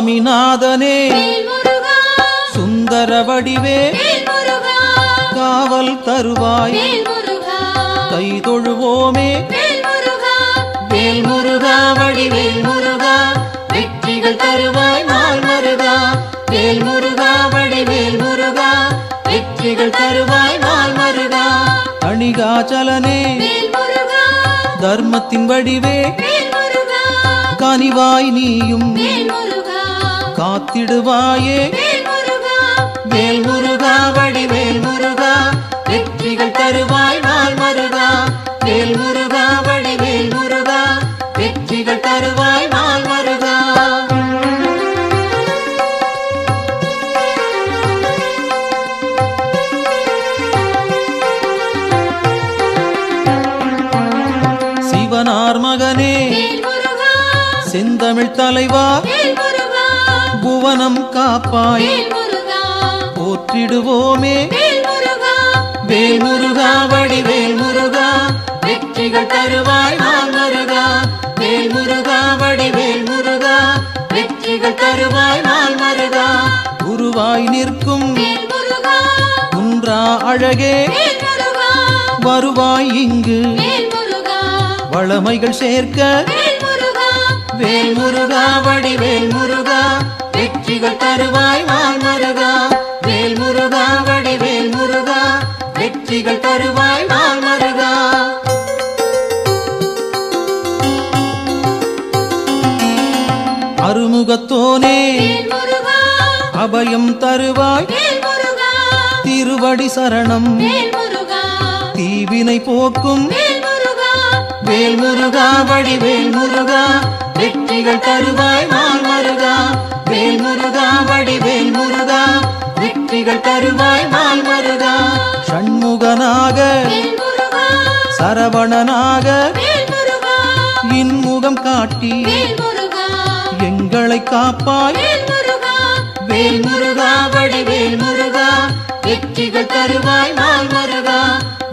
சுவாமிநாதனே சுந்தர வடிவே காவல் தருவாய் கை தொழுவோமே வேல் முருகா வடிவேல் முருகா வெற்றிகள் தருவாய் நாள் மருகா வேல் முருகா வடிவேல் முருகா வெற்றிகள் தருவாய் நாள் மருகா அணிகாச்சலனே தர்மத்தின் வடிவே கனிவாய் நீயும் காத்திடுவாயே வேல் முருகா வடிவேல் முருகா வெற்றிகள் தருவாய் நாள் மருகா வேல் முருகா வடிவேல் முருகா வெற்றிகள் தருவாய் நாள் மருகா சிவனார் மகனே செந்தமிழ் தலைவா புவனம் காப்பாய் போற்றிடுவோமே வேல் முருகா வடிவேல் முருகா வெற்றிகள் தருவாய் நாள் மருகா வேல் முருகா வடிவேல் முருகா வெற்றிகள் தருவாய் நாள் மருகா குருவாய் நிற்கும் குன்றா அழகே வருவாய் இங்கு வளமைகள் சேர்க்க வேல் முருகா வடிவேல் முருகா வெற்றிகள் தருவாய் நாள் மருகா வேல் முருகா வடிவேல் முருகா வெற்றிகள் தருவாய் நாள் மருகா அருமுகத்தோனே அபயம் தருவாய் திருவடி சரணம் தீவினை போக்கும் வேல் முருகா வடிவேல் முருகா வெற்றிகள் தருவாய் நாள் மருகா வேல் முருகா வடிவேல் முருகா வெற்றிகள் தருவாய் நாள் மருகா ஷண்முகனாக சரவணனாக இன்முகம் காட்டி எங்களை காப்பாய் வேல் முருகா வடிவேல் முருகா வெற்றிகள் தருவாய் நாள் மருகா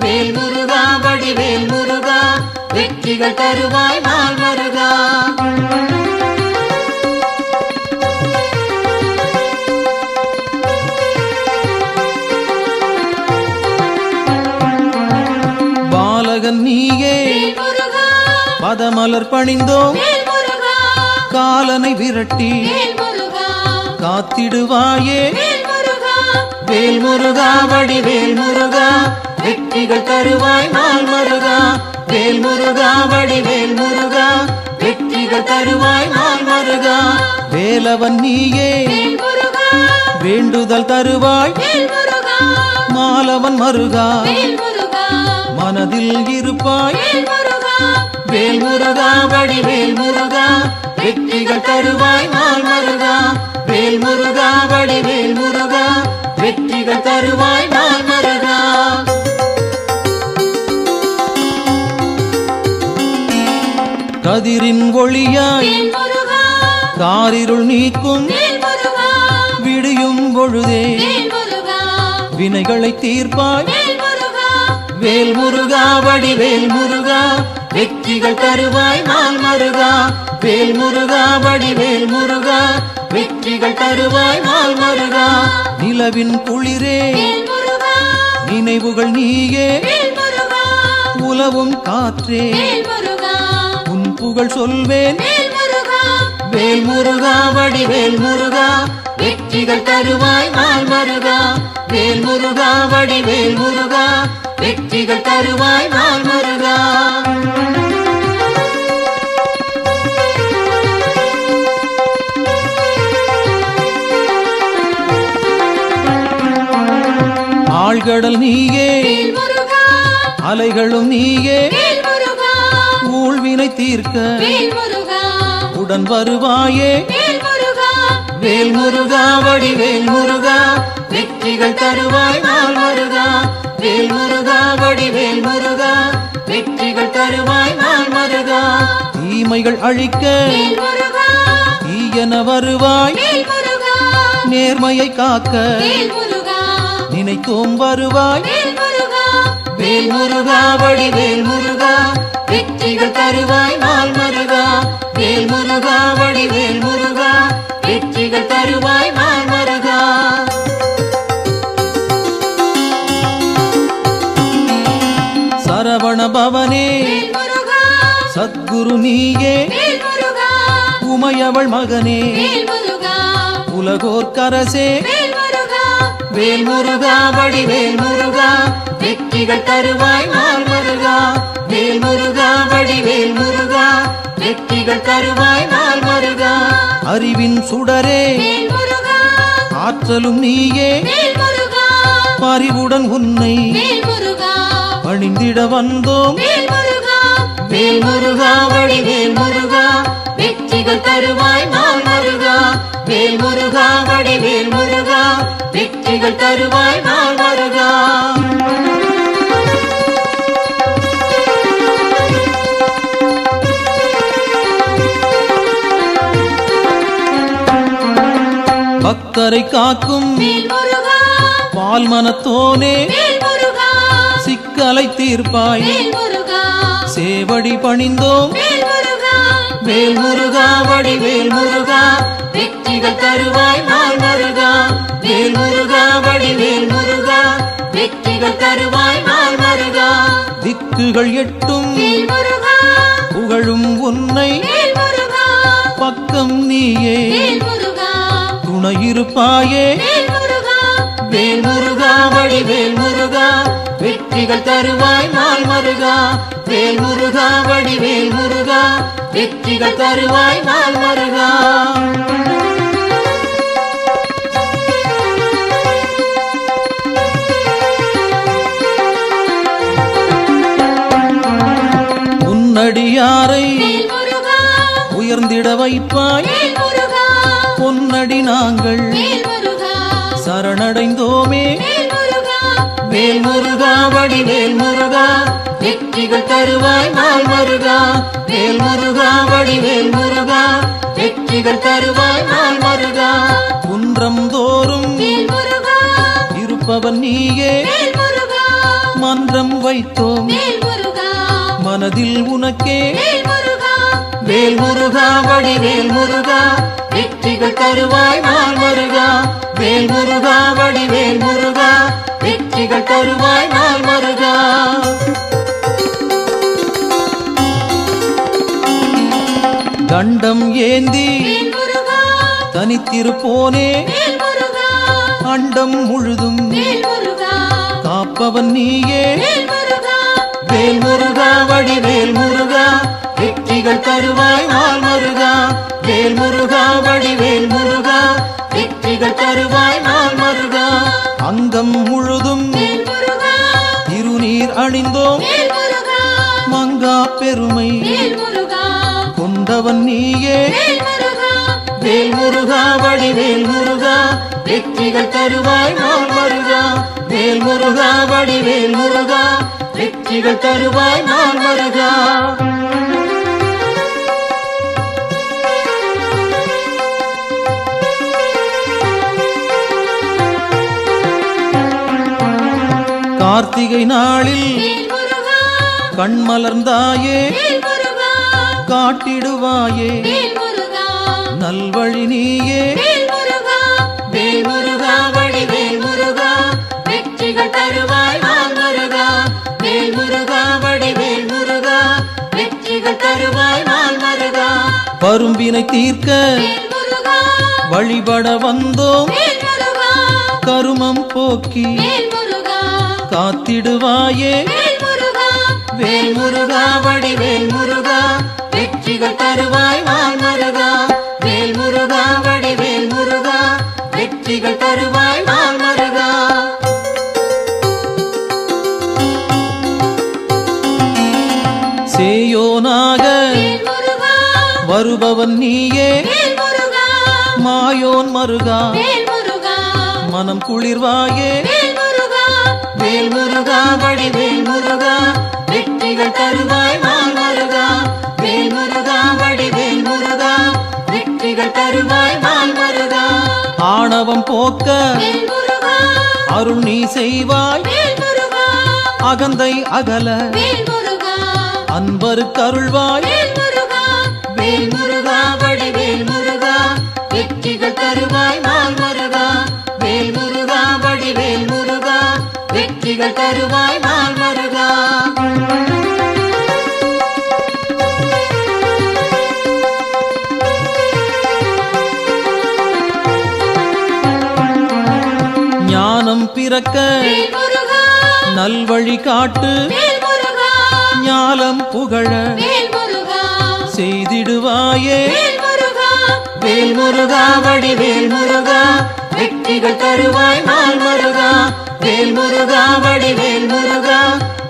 வேல் முருகா வடிவேல் முருகா வெற்றிகள் தருவாய் நாள் மருகா பாலகன் நீயே பதமலர் பணிந்தோம் காலனை விரட்டி காத்திடுவாயே வேல் முருகா வடிவேல் முருகா வெற்றிகள் தருவாய் நாள் மருகா வேல் முருகா வடிவேல் முருகா வெற்றிகள் தருவாய் நாள் மருகா வேலவன் நீயே வேண்டுதல் தருவாய் மாலவன் மருகா மனதில் இருப்பாய் வேல் முருகா வடிவேல் முருகா வெற்றிகள் தருவாய் நாள் மருகா வேல் முருகா வடிவேல் முருகா வெற்றிகள் தருவாய் நாள் மருகா கதிரின் ஒளியாய் காரிருள் நீக்கும் விடியும் பொழுதே வினைகளை தீர்ப்பாய் வேல் முருகா வடிவேல் முருகா வெற்றிகள் தருவாய் நாள் மருகா வேல் முருகா வடிவேல் முருகா வெற்றிகள் தருவாய் நாள் மருகா நிலவின் குளிரே நினைவுகள் நீயே உலவும் காற்றே உன் புகழ் சொல்வேன் வேல் முருகா வடிவேல் முருகா வெற்றிகள் தருவாய் நாள் மருகா வேல் முருகா வடிவேல் முருகா வெற்றிகள் தருவாய் நாள் மருகா ஆழ்கடல் நீயே அலைகளும் நீயே ஊழ்வினை தீர்க்க உடன் வருவாயே வேல் முருகா வடிவேல் முருகா வெற்றிகள் தருவாய் நாள் மருகா வேல் முருகா வடிவேல் முருகா வெற்றிகள் தருவாய் நாள் மருகா தீமைகள் அழிக்க தீயன வருவாய் நேர்மையை காக்க நினைத்தோம் வருவாய் வேல் முருகா வடிவேல் முருகா வெற்றிகள் தருவாய் நாள் மருகா வேல் முருகா வடிவேல் முருகா வெற்றிகள் தருவாய் நாள் மருகா. சரவண பவனே சத்குரு நீயே, உமையவள் மகனே உலகோர்க்கரசே, வேல் முருகா வடிவேல் முருகா, வெற்றிகள் தருவாய் நாள் மருகா. வேல் முருகா வடிவேல் முருகா, வெற்றிகள் தருவாய் நாள் மருகா. அறிவின் சுடரே ஆற்றலும் நீயே, பரிவுடன் உன்னை பணிந்திட வந்தோம். வேல் முருகா வடிவேல் முருகா, வெற்றிகள் தருவாய் நாள் மருகா. வேல் முருகா வடிவேல் முருகா, வெற்றிகள் தருவாய் நாள் மருகா. பக்தரை காக்கும் பால் மனத்தோனே, சிக்கலை தீர்ப்பாய் சேவடி பணிந்தோம். வேல் முருகா வடிவேல் முருகா, வெற்றிகள் தருவாய் நாள் மருகா. வேல் முருகா வடிவேல் முருகா, வெற்றிகள் தருவாய் நாள் மருகா. திக்குகள் எட்டும் புகழும் உன்னை, பக்கம் நீயே துணையிருப்பாயே. வேல் முருகா வடிவேல் முருகா, வெற்றிகள் தருவாய் நாள் மருகா. வேல் முருகா வடிவேல் முருகா, வெற்றிகள் தருவாய் நாள் மருகா. உன்னடியாரை உயர்ந்திட வைப்பாய், பொன்னடி நாங்கள் சரணடைந்தோமே. வேல் முருகா வடிவேல் முருகா, வெற்றிகள் தருவாய் நாள் மருகா. வேல் முருகா வடிவேல் முருகா, வெற்றிகள் தருவாய் நாள் மருகா. குன்றம் தோறும் இருப்பவன் நீயே, மன்றம் வைத்தோம் மனதில் உனக்கே. வேல் முருகா வடிவேல் முருகா, வெற்றிகள் தருவாய் நாள் மருகா. வேல் முருகா வடிவேல் முருகா, வெற்றிகள் தருவாய் நாள் மருகா. தண்டம் ஏந்தி தனித்திருப்போனே, அண்டம் முழுதும் காப்பவன் நீயே. வேல் முருகா வடிவேல் முருகா, வெற்றிகள் தருவாய் நாள் மருகா. வேல் முருகா வடிவேல் முருகா, வெற்றிகள் தருவாய் நாள் மருகா. அங்கம் முழுதும் திருநீர் அணிந்தோம், மங்கா பெருமை கொண்டவன் நீயே. வேல் முருகா வடிவேல் முருகா, வெற்றிகள் தருவாய் நாள் மருகா. வேல் முருகா வடிவேல் முருகா, வெற்றிகள் தருவாய் நாள் மருகா. கார்த்திகை நாளில் கண்மலர்ந்தாயே, காட்டிடுவாயே நல்வழி நீயே. வேல் முருகா வடிவேல் முருகா, வெற்றிகள் தருவாய் நாள் மருகா. வேல் முருகா வடிவேல் முருகா, வெற்றிகள் தருவாய் நாள் மருகா. பரும்பினை தீர்க்க வழிபட வந்தோம், கருமம் போக்கி காத்திடுவாயே. வேல் முருகா வடிவேல் முருகா, வெற்றிகள் தருவாய் நாள் மருகா. வேல் முருகா வடிவேல் முருகா, வெற்றிகள் தருவாய் நாள் மருகா. சேயோனாக வருபவன் நீயே, மாயோன் மருகா மனம் குளிர்வாயே. வேல் முருகா வடிவேல் முருகா, வெற்றிகள் தருவாய் நாள் மருகா. வேல் முருகா வடிவேல் முருகா, வெற்றிகள் தருவாய் நாள் மருகா. ஆணவம் போக்க அருள் நீ செய்வாய், அகந்தை அகல அன்பருக்கு அருள்வாய். வேல் முருகா வடிவேல் முருகா, வெற்றிகள் தருவாய் வெற்றிகள் தருவாய் நாள் மருகா. ஞானம் பிறக்க நல்வழி காட்டு, ஞாலம் புகழ செய்திடுவாயே வேல் முருகா. வடிவேல் முருகா வெற்றிகள் தருவாய் நாள் மருகா. வேல் முருகா வடிவேல் முருகா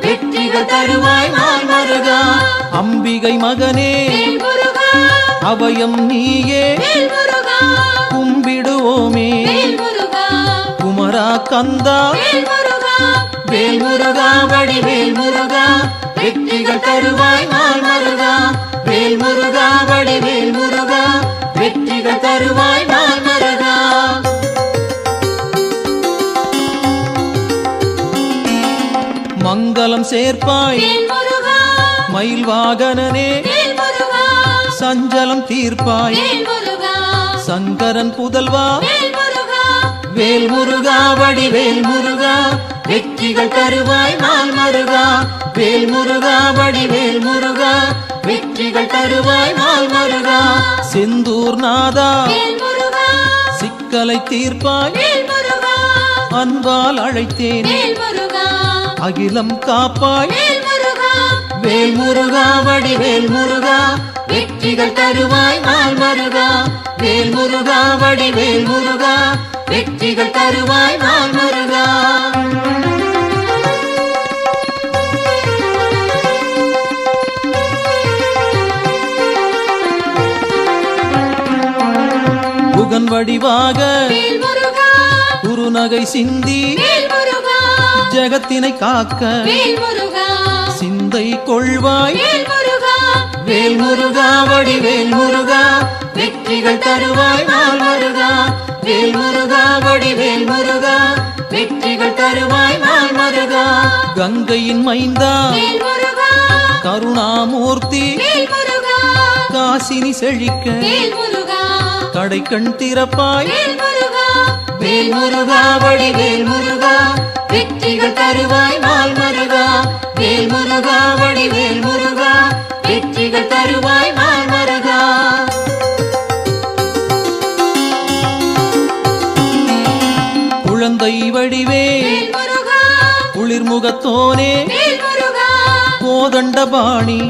வெற்றிகள் தருவாய் நாள் மருகா. அம்பிகை மகனே அபயம் நீயே கும்பிடுவோமே குமரா கந்தா. வேல் முருகா வடிவேல் முருகா வெற்றிகள் தருவாய் நாள் மருகா. வேல் முருகா வடிவேல் முருகா வெற்றிகள் தருவாய் நாள் மருகா. மங்களம் சேர்ப்பாய் மயில் வாகனனே, சஞ்சலம் தீர்ப்பாய் சங்கரன் புதல்வா. வேல் முருகா வடிவேல் முருகா வெற்றிகள் தருவாய் நாள் மருகா. வேல் முருகா வடிவேல் முருகா வெற்றிகள் தருவாய் நாள் மருகா. செந்தூர் நாதா சிக்கலை தீர்ப்பாய் அன்பால் அழைத்தேன் அகிலம் காப்பாய். வேல் முருகா வடிவேல் முருகா வெற்றிகள் தருவாய் நாள் மருகா. வேல் முருகா வடிவேல் முருகா வெற்றிகள் தருவாய் நாள் மருகா. புகன் வடிவாக குருநகை சிந்தி ஜகத்தினை காக்க சிந்தை கொள்வாய். வேல் முருகா வடிவேல் முருகா வெற்றிகள் தருவாய் நாள் மருகா. வேல் முருகா வடிவேல் முருகா வெற்றிகள் தருவாய் நாள் மருகா. கங்கையின் மைந்தா கருணாமூர்த்தி காசினி செழிக்க கடை கண் திறப்பாய். வேல் முருகா வடிவேல் முருகா வெற்றிகள் தருவாய் நாள் மருகா. வேல் முருகா வடிவேல் முருகா வெற்றிகள் தருவாய் நாள் மருகா. குழந்தை வடிவே குளிர்முகத்தோனே கோதண்டபாணி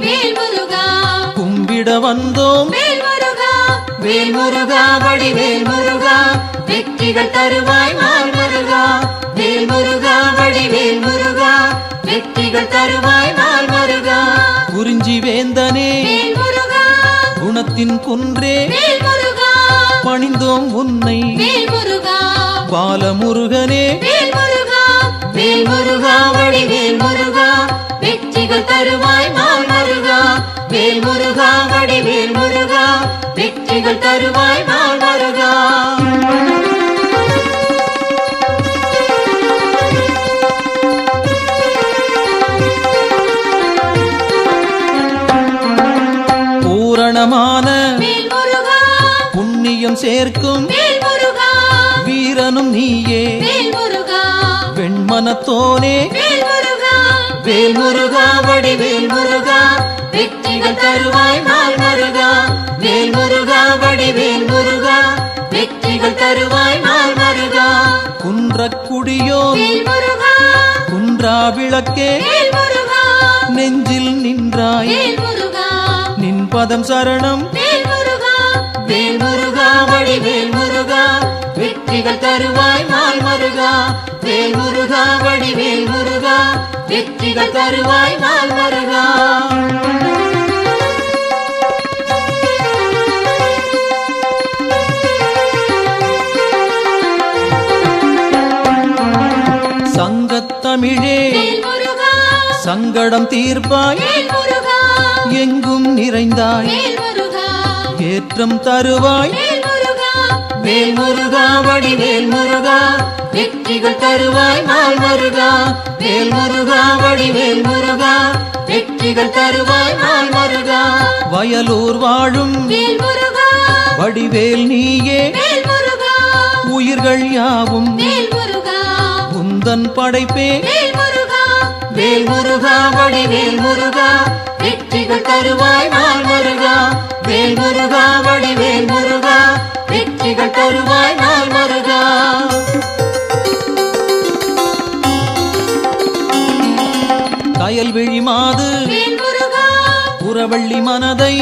கும்பிட வந்தோம். வேல் முருகா வடிவேல் முருகா வெற்றிகள் தருவாய் நாள் மருகா. வேல் முருகா வடிவேல் முருகா வெற்றிகள் தருவாய் நாள் மருகா. குறிஞ்சி வேந்தனே குணத்தின் குன்றே பணிந்தோம் உன்னை பாலமுருகனே. வேல் முருகா வடிவேல் முருகா வெற்றிகள் தருவாய் நாள் மருகா. வேல் முருகா வடிவேல் முருகா வெற்றிகள் தருவாய் நாள் மருகா. பூரணமான புண்ணியம் சேர்க்கும் வீரனும் நீயே வெண்மனத்தோனே. வேல் முருகா வடிவேல் முருகா வெற்றிகள் தருவாய் நாள் மருகா. வேல் முருகா வடிவேல் முருகா வெற்றிகள் தருவாய் நாள் மருகா. குன்றக்குடியோ குன்றா விளக்கே நெஞ்சில் நின்றாய் நின் பதம் சரணம். வேல் முருகா வடிவேல் முருகா வெற்றிகள் தருவாய் நாள் மருகா. வேல் முருகா வடிவேல் முருகா வெற்றிகள் தருவாய் நாள் மருகா. சங்கத்தமிழே சங்கடம் தீர்ப்பாய் எங்கும் நிறைந்தாய் ஏற்றம் தருவாய். வேல் முருகா வடிவேல் முருகா வெற்றிகள் தருவாய் நாள் மருகா. வேல் முருகா வடிவேல் முருகா வெற்றிகள் தருவாய் நாள் மருகா. வயலூர் வாழும் வடிவேல் நீயே உயிர்கள் யாவும் உந்தன் படைப்பே. வேல் முருகா வடிவேல் முருகா வெற்றிகள் தருவாய் நாள் முருகா வேல் முருகா வடிவேல் முருகா வெற்றிகள் தருவாய் நாள் முருகா கயல்விழி மாது புறவள்ளி மனதை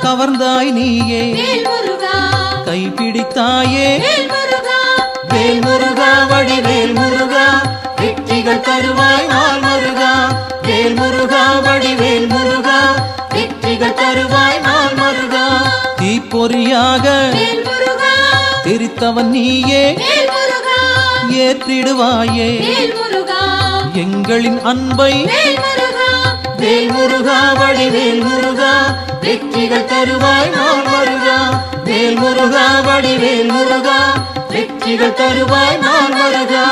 கவர்ந்தாய் நீயே கைப்பிடித்தாயே வேல் முருகா வடிவேல் முருகா வெற்றிகள் தருவாய் நாள் முருகா வேல் முருகா வடிவேல் முருகா வெற்றிகள் தருவாய் நாள் முருகா தீப்பொறியாக தெரித்தவன் நீயே ஏற்றிடுவாயே எங்களின் அன்பை வேல் முருகா வடிவேல் முருகா வெற்றிகள் தருவாய் நாள் முருகா வேல் முருகா வடிவேல் முருகா வெற்றிகள் தருவாய் நாள் முருகா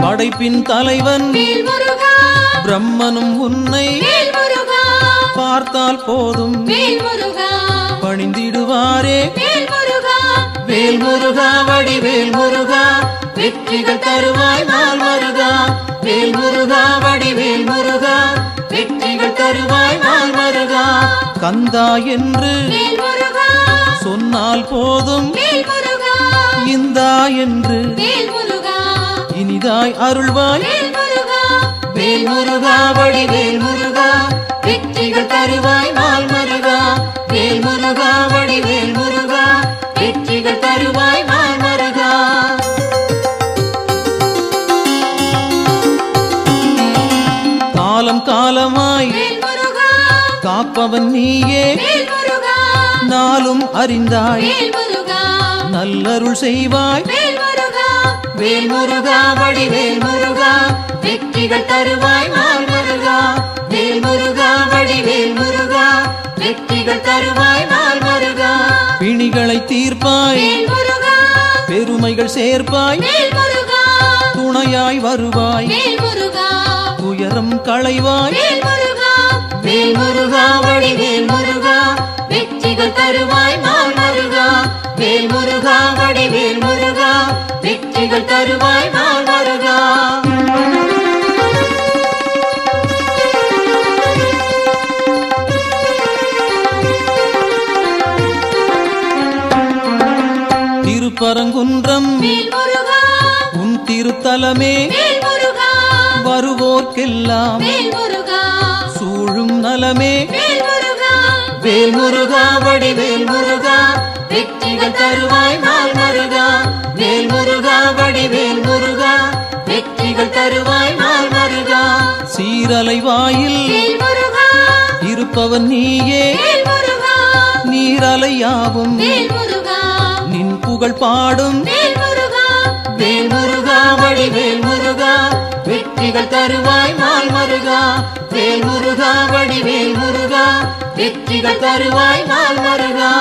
படைப்பின் தலைவன் பிரம்மனும் உன்னை பார்த்தால் போதும் பணிந்திடுவாரே வேல் முருகா வடிவேல் முருகா வெற்றிகள் தருவாய் நாள் முருகா வேல் முருகா வடிவேல் முருகா வெற்றிகள் தருவாய் நாள் முருகா கந்தா என்று சொன்னால் போதும் இந்தா என்று இனிதாய் அருள்வாய் வேல் முருகா வடிவேல் முருகா வெற்றிகள் தருவாய் நாள் முருகா வேல் முருகா வடிவேல் முருகா வெற்றிகள் தருவாய் நாள் முருகா காலம் காலமாய் காப்பவன் நீயே நாளும் அறிந்தாய் நல்லருள் செய்வாய் வேல் முருகா வடிவேல் முருகா வெற்றிகள் தருவாய் நாள் முருகா வேல் முருகா வடிவேல் முருகா வெற்றிகள் தருவாய் நாள் முருகா பிணிகளை தீர்ப்பாய் பெருமைகள் சேர்ப்பாய் துணையாய் வருவாய் துயரம் களைவாய் வேல் முருகா வடிவேல் முருகா வெற்றிகள் தருவாய் நாள் முருகா வேல் முருகா வடிவேல் முருகா வெற்றிகள் தருவாய் நாள் முருகா திருப்பரங்குன்றம் உன் திருத்தலமே வருவோர்க்கெல்லாம் சூழும் நலமே வேல் முருகா வடிவேல் முருகா வெற்றிகள் தருவாய் நாள் முருகா வேல் முருகா வடிவேல் முருகா வெற்றிகள் தருவாய் நாள் முருகா சீரலை வாயில் இருப்பவன் நீயே நீரலையாவும் நின் புகழ் பாடும் வேல் முருகா வடிவேல் முருகா வெற்றிகள் தருவாய் நாள் முருகா வேல் முருகா வடிவேல் முருகா வெற்றிகள் தருவாய் நாள் முருகா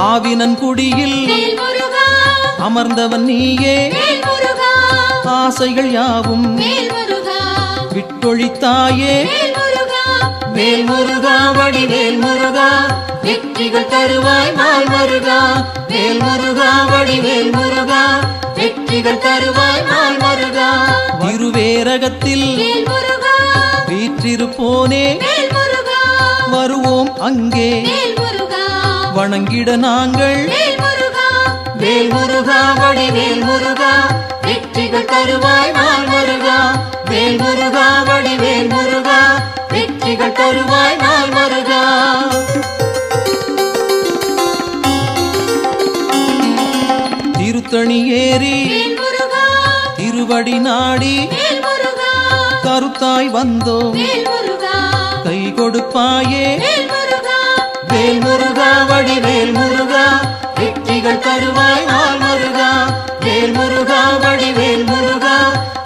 ஆவினன் குடியில் அமர்ந்தவன் நீயே ஆசைகள் யாவும் விட்டொழித்தாயே வேல் முருகா வடிவேல் முருகா வெற்றிகள் தருவாய் நாள் முருகா வேல் முருகா வடிவேல் முருகா வெற்றிகள் தருவாய் நாள் முருகா திருவேரகத்தில் வீற்றிருப்போனே வருவோம் அங்கே வணங்கிட நாங்கள் வேல் முருகா வடிவேல் முருகா வெற்றிகள் தருவாய் நாள் முருகா வேல் முருகா வடிவேல் முருகா வெற்றிகள் தருவாய் நாள் முருகா திருத்தணி ஏறி திருவடி நாடி கருத்தாய் வந்தோம் கை கொடுப்பாயே வேல் முருகா வடிவேல் முருகா வெற்றிகள் தருவாய் நாள் முருகா வேல் முருகா வடிவேல் முருகா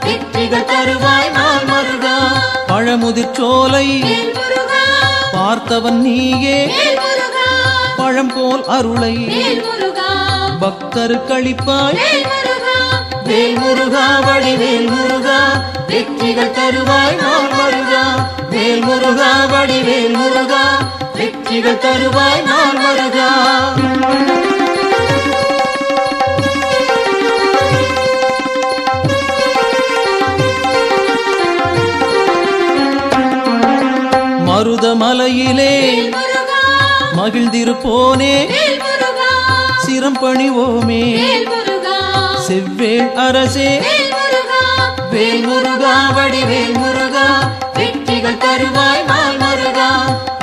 வெற்றிகள் தருவாய் நாள் முருகா பழமுதிர் சோலை பார்த்தவன் நீயே பழம் போல் அருளை பக்தருக்களிப்பாய் வேல் முருகா வடிவேல் முருகா வெற்றிகள் தருவாய் நாள் முருகா வேல் முருகா வடிவேல் முருகா வெற்றிகள் தருவாய் நாள் முருகா மருதமலையிலே மகிழ்ந்திருப்போனே சிரம் பணிவோமே செவ்வேள் அரசே வேல் முருகா வடிவேல் முருகா வெற்றிகள் தருவாய் நாள் முருகா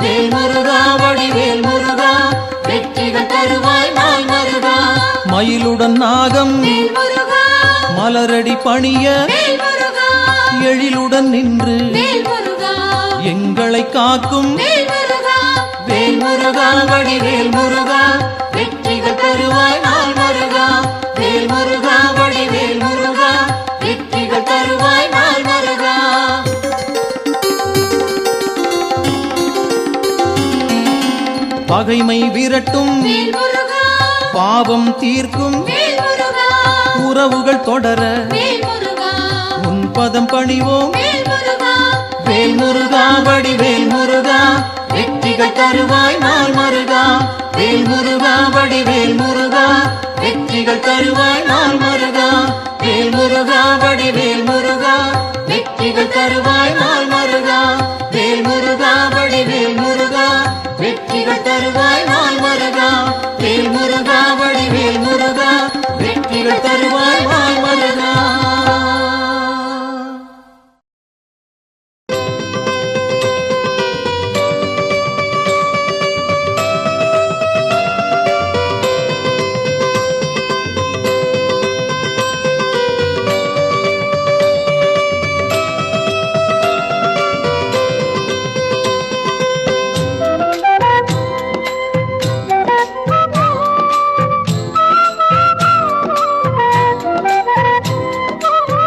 வேல் முருகா வடிவேல் முருகா வெற்றிகள் தருவாய் நாள் முருகா மயிலுடன் நாகம் மலரடி பணிய எழிலுடன் நின்று எங்களை காக்கும் வேல் முருகா வடிவேல் முருகா வெற்றிகள் தருவாய் நாள் முருகா வேல் முருகா வடிவேல் முருகா வெற்றிகள் தருவாய் நாள் முருகா பகைமை விரட்டும் பாவம் தீர்க்கும் உறவுகள் தொடர உன் பதம் பணிவோம் வேல் முருகா வடிவேல் முருகா வெற்றிகள் தருவாய் நாள் முருகா வேல் முருகா வடிவேல் முருகா வெற்றிகள் தருவாய் நாள் முருகா வேல் முருகா வடிவேல் முருகா வெற்றிகள் தருவாய் நாள் முருகா வேல் முருகா வடிவேல் முருகா வெற்றிகள் தருவாய் நாள் முருகா வேல் முருகா வடிவேல் முருகா வெற்றிகள் தருவாய் நாள் முருகா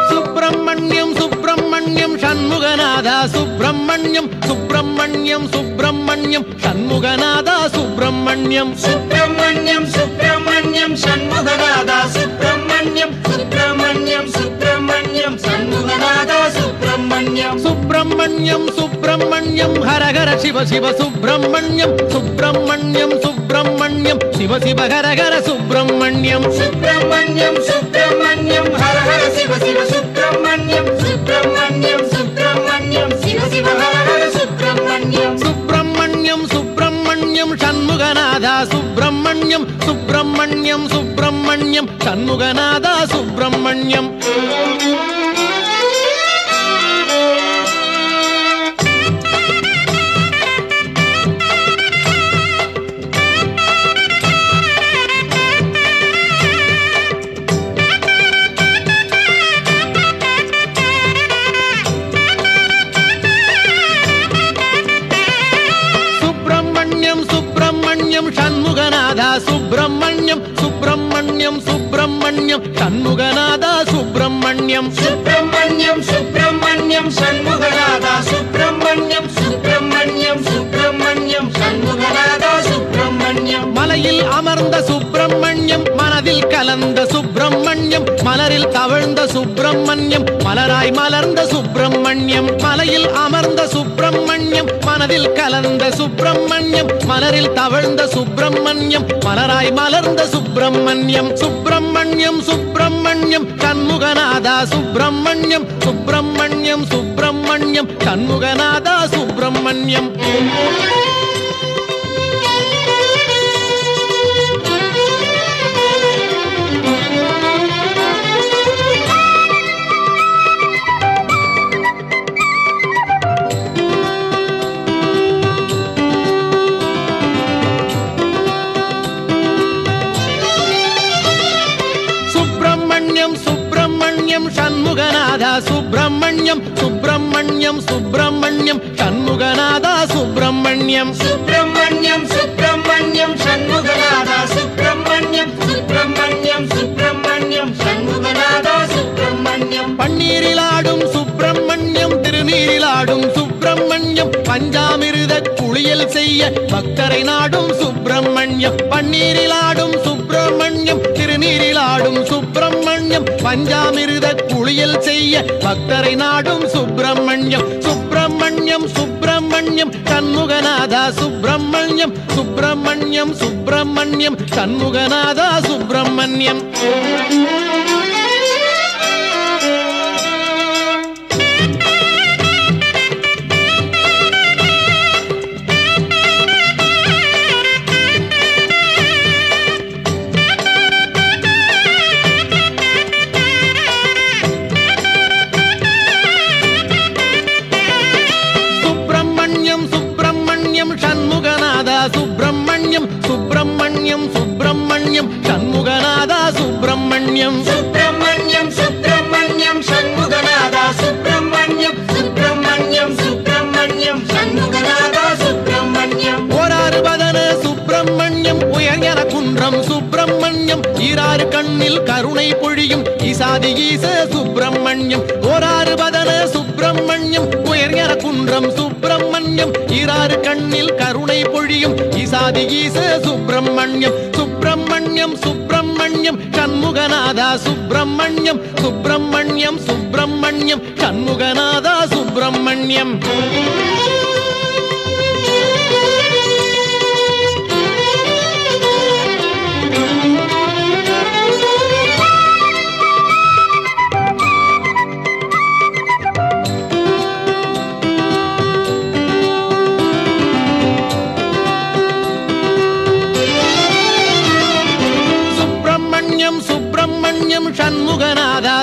சுப்பிரமணியம் சுப்பிரமணியம் சுப்பிரமணியம் சண்முகநாதா சுப்பிரமணியம் சுப்பிரமணியம் சுப்பிரமணியம் சண்முகநாதா சுப்பிரமணியம் சுப்பிரமணியம் சுப்பிரமணியம் சண்முகநாதா சுப்பிரமணியம் சுப்பிரமணியம் சுப்பிரமணியம் ஹரஹர சிவ சிவ சுப்பிரமணியம் சுப்பிரமணியம் சுப்பிரமணியம் சிவ சிவ ஹரஹர சுப்பிரமணியம் சுப்பிரமணியம் சுப்பிரமணியம் ஹரஹர சிவ சிவ சுப்பிரமணியம் சுப்பிரமணியம் சுப்பிரமணியம் சிவ சிவ ஹரஹர சுப்பிரமணியம் சுப்பிரமணியம் சுப்பிரமணியம் சண்முகநாதா சுப்பிரமணியம் சுப்பிரமணியம் சுப்பிரமணியம் சண்முகநாதா சுப்பிரமணியம் சண்முகநாதா சுப்பிரமணியம் சுப்பிரமணியம் சுப்பிரமணியம் சண்முகநாதா சுப்பிரமணியம் சுப்பிரமணியம் சுப்பிரமணியம் சண்முகநாதா சுப்பிரமணியம் சுப்பிரமணியம் சுப்பிரமணியம் சண்முகநாதா சுப்பிரமணியம் மலையில் அமர்ந்த சுப்பிரமணியம் மனதில் கலந்த சுப்பிரமணியம் மலரில் தவழ்ந்த சுப்பிரமணியம் மலராய் மலர்ந்த சுப்பிரமணியம் மலையில் அமர்ந்த சுப்பிரமணியம் மனதில் கலந்த சுப்பிரமணியம் மலரில் தவழ்ந்த சுப்பிரமணியம் மலராய் மலர்ந்த சுப்பிரமணியம் சுப்பிரமணியம் சுப்பிரமணியம் சண்முகநாதா சுப்பிரமணியம் சுப்பிரமணியம் சுப்பிரமணியம் சண்முகநாதா சுப்பிரமணியம் சுப்பிரமணியம் சண்முகநாதா சுப்பிரமணியம் சுப்பிரமணியம் சுப்பிரமணியம் சண்முகநாதா சுப்பிரமணியம் சுப்பிரமணியம் சுப்பிரமணியம் சண்முகநாதா சுப்பிரமணியம் சுப்பிரமணியம் சுப்பிரமணியம் சண்முகநாதா சுப்பிரமணியம் பன்னீரிலாடும் சுப்பிரமணியம் திருநீரிலாடும் சுப்பிரமணியம் பஞ்சாமிருத குளியல் செய்ய பக்தரை நாடும் சுப்பிரமணியம் பன்னீரிலாடும் சுப்பிரமணியம் திருநீரிலாடும் சுப்பிரமணியம் பஞ்சாமிருத குளியல் செய்ய பக்தரை நாடும் சுப்பிரமணியம் சுப்பிரமணியம் சுப்பிரமணியம் சண்முகநாதா சுப்பிரமணியம் சுப்பிரமணியம் சுப்பிரமணியம் சண்முகநாதா சுப்பிரமணியம் சண்முகநாதா சுப்பிரமணியம் சுப்பிரமணியம் சுப்பிரமணியம் சண்முகநாதா சுப்பிரமணியம் சுப்பிரமணியம் சுப்பிரமணியம் சண்முகநாதா சுப்பிரமணியம் சுப்பிரமணியம் சுப்பிரமணியம் சண்முகநாதா சுப்பிரமணியம் ஓராறு பதன சுப்பிரமணியம் உயர்ஞன குன்றம் சுப்பிரமணியம் ஈராறு கண்ணில் கருணை பொழியும் ஈசாதி ஈச சுப்பிரமணியம் ஓராறு பதன சுப்பிரமணியம் உயர்ஞன குன்றம் சுப்பிரமணியம் ஈராறு கண்ணில் கருணை பொழியும் ஈசாதி ஈச சுப்பிரமணியம் சுப்பிரமணியம் சுப்பிரமணியம் சண்முகநாதா சுப்பிரமணியம் சுப்பிரமணியம் சுப்பிரமணியம் சண்முகநாதா சுப்பிரமணியம் சுப்பிரமணியம் சண்முகநாதா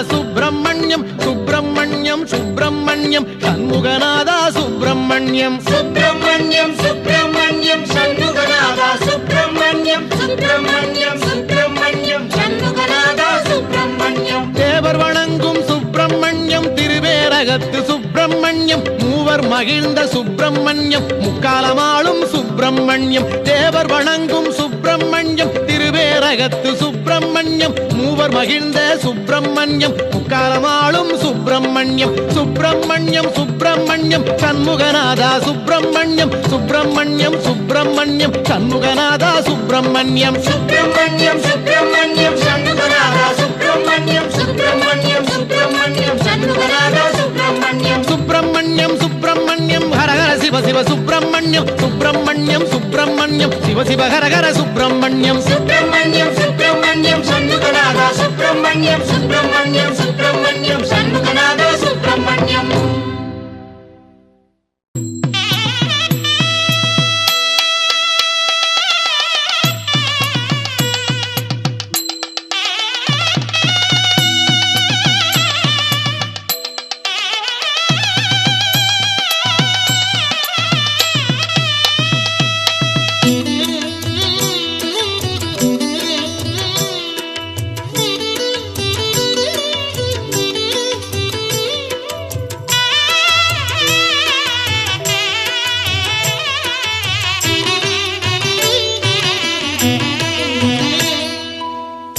சுப்பிரமணியம் சுப்பிரமணியம் சுப்பிரமணியம் சண்முகநாதா சுப்பிரமணியம் சுப்பிரமணியம் சுப்பிரமணியம் சண்முகநாதா சுப்பிரமணியம் சுப்பிரமணியம் சுப்பிரமணியம் சண்முகநாதா சுப்பிரமணியம் தேவர் வணங்கும் சுப்பிரமணியம் திருவேரகத்து சுப்பிரமணியம் மூவர் மகிழ்ந்த சுப்பிரமணியம் முக்காலமாளும் சுப்பிரமணியம் தேவர் வணங்கும் சுப்பிரமணியம் திருவேரகத்து சுப்பிரமணியம் மூவர் மகிழ்ந்த சுப்பிரமணியம் முக்காலமாளும் சுப்பிரமணியம் சுப்பிரமணியம் சுப்பிரமணியம் சண்முகநாதா சுப்பிரமணியம் சுப்பிரமணியம் சுப்பிரமணியம் சண்முகநாதா சுப்பிரமணியம் சுப்பிரமணியம் சுப்பிரமணியம் சண்முகநாதா சுப்பிரமணியம் சுப்பிரமணியம் சுப்பிரமணியம் சண்முகநாதா சுப்பிரமணியம் சுப்பிரமணியம் சுப்பிரமணியம் ஹரஹர சிவ சிவ சுப்பிரமணியம் சுப்பிரமணியம் சுப்பிரமணியம் சிவ சிவ ஹரஹர சுப்பிரமணியம் சுப்பிரமணியம் சுப்பிரமணியம் சண்முகநாதா சுப்பிரமணியம் சுப்பிரமணியம் சுப்பிரமணியம் சண்முகநாதா சுப்பிரமணியம்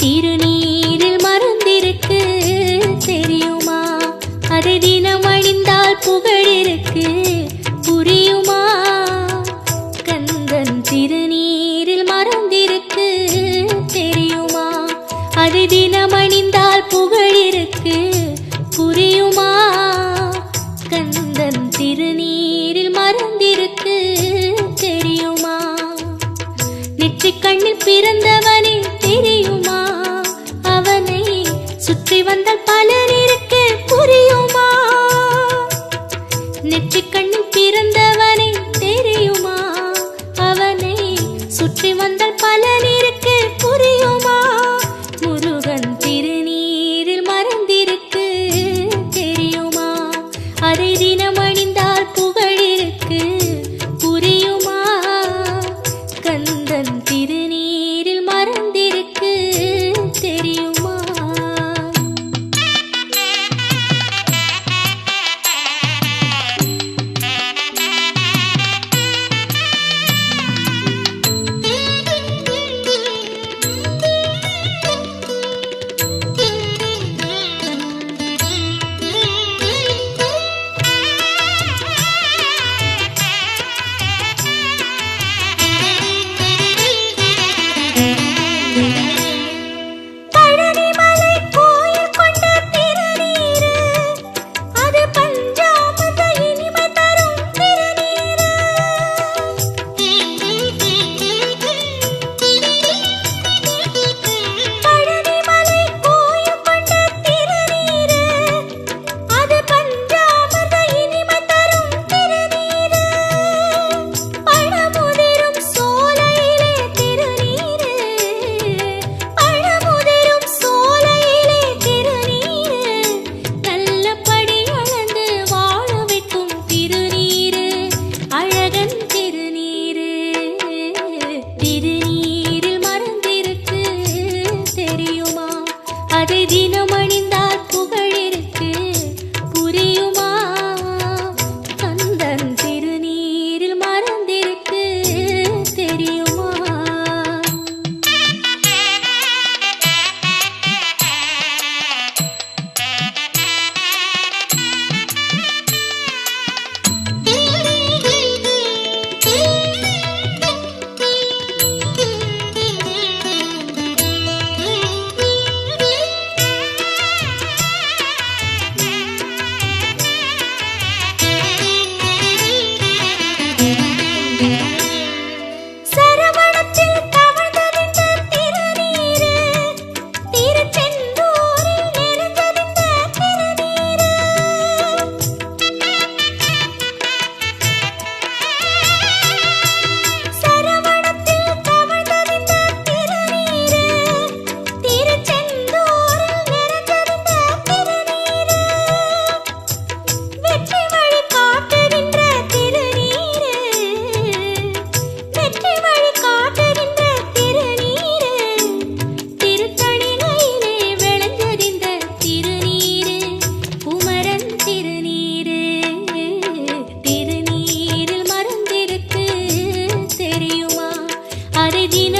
திருநீரில் மறந்திருக்கு தெரியுமா அதை தினம் அணிந்தால் புகழிருக்கு புரியுமா கந்தன் திருநீரில் மறந்திருக்கு தெரியுமா அதை தினம் அணிந்தால் புகழிருக்கு புரியுமா கந்தன் திருநீரில் மறந்திருக்கு தெரியுமா நெற்றிக் கண்ணில் பிறந்தவனே தெரியுமா அவனை சுற்றி வந்தால் பலன் இருக்கு புரியுமா நெற்றிக் கண்ணில் பிறந்தவனே தெரியுமா அவனை சுற்றி வந்தால் பலன் இருக்கு புரியுமா முருகன் திருநீரில் மறந்திருக்கு தெரியுமா அதை தினம் அணிந்தால் புகழிருக்கு புரியுமா கந்தன் திருநீரில் மறந்திருக்கு தெரியுமா தினமணிந்தால் புகழிருக்கு புரியுமா கந்தன் திருநீரில் மறந்திருக்கு தெரியுமா சரவணத்தில் தவழ்ந்தறிந்த திருநீரு திருச்செந்தூரில் நிறைந்தறிந்த திருநீரு சரவணத்தில் தவழ்ந்தறிந்த திருநீரு திருச்செந்தூரில் நிறைந்தறிந்த திருநீரு வெற்றி வழி காட்டுகின்ற திருநீரு வெற்றி வழி காட்டுகின்ற திருநீரு திருத்தணிகையிலே விளைந்தறிந்த திருநீரு குமரன் திருநீரு திருநீரில் மறந்திருக்கு தெரியுமா அதை தினம்